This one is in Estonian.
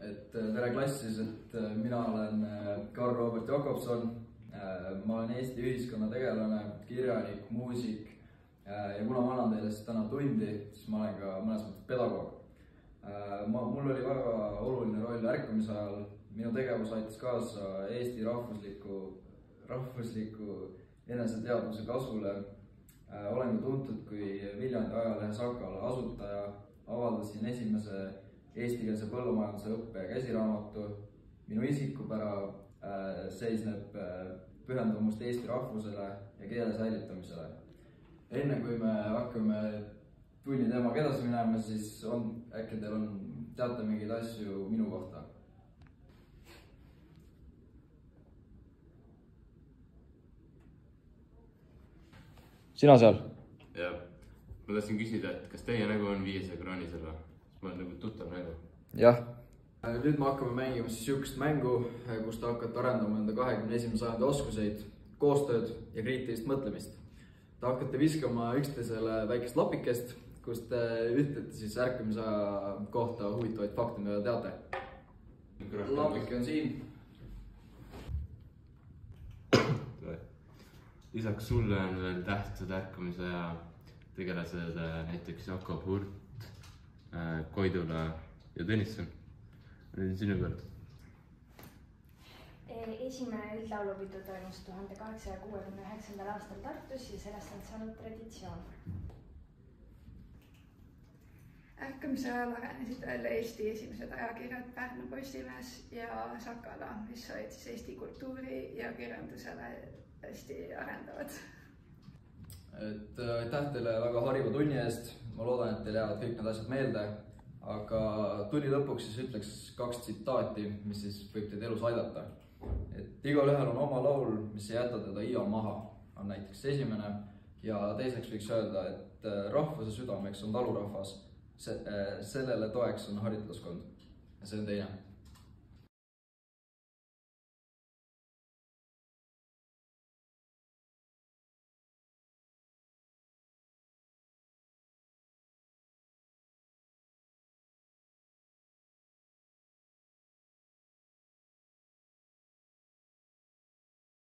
Tere klassis, mina olen Karl Robert Jakobson. Ma olen Eesti ühiskonna tegelane, kirjanik, muusik ja kuna ma annan teile täna tundi, siis ma olen ka mõnes mõttes pedagoog. Mul oli väga oluline roll ärkamise ajal. Minu tegevus aitas kaasa Eesti rahvusliku eneseteadvuse kasvule. Olen ka tuntud kui Viljandi ajalehe Sakala asutaja. Avaldasin esimese eestikeelse põllumajanduse õppe käsiraamatu. Minu isikupära seisneb pühendumust Eesti rahvusele ja keele säilitamisele. Enne kui me hakkame tunni teemaga edasi minema, siis äkki teil teate mingeid asju minu kohta? Sina seal? Jah. Ma tahtsin küsida, et kas teie nägu on 500 kroonisel või? Ma olen nagu tuttav nägu. Jah. Nüüd me hakkame mängima sihukest mängu, kus te hakkate arendama enda 21. sajandi oskuseid, koostööd ja kriitilist mõtlemist. Te hakkate viskama üksteisele väikest lapikest, kus te ütlete siis ärkamise kohta huvitavaid fakte, mida teate. Lapike on siin. Lisaks sulle on veel tähtsad ärkamise ja tegelased näiteks Jakob Hurt, Koidula ja Tõnisson. Nüüd on sinu kord. Esimene üldlaulupidu toimus 1869. aastal Tartus ja sellest on saanud traditsioon. Ärkamise ajal arenesid välja Eesti esimesed ajakirjad Pärnu Postimees ja Sakala, mis olid siis Eesti kultuuri ja kirjandusele hästi arendavad. Aitäh teile väga hariva tunni eest. Ma loodan, et teile jäävad kõik need asjad meelde. Aga tunni lõpuks siis ütleks 2 tsitaati, mis siis võib teid elus aidata. Igalühel on oma laul, mis ei jäta teda iial maha, on näiteks esimene. Ja teiseks võiks öelda, et rahvuse südameks on talurahvas. Sellele toeks on haritlaskond. Ja see on teine.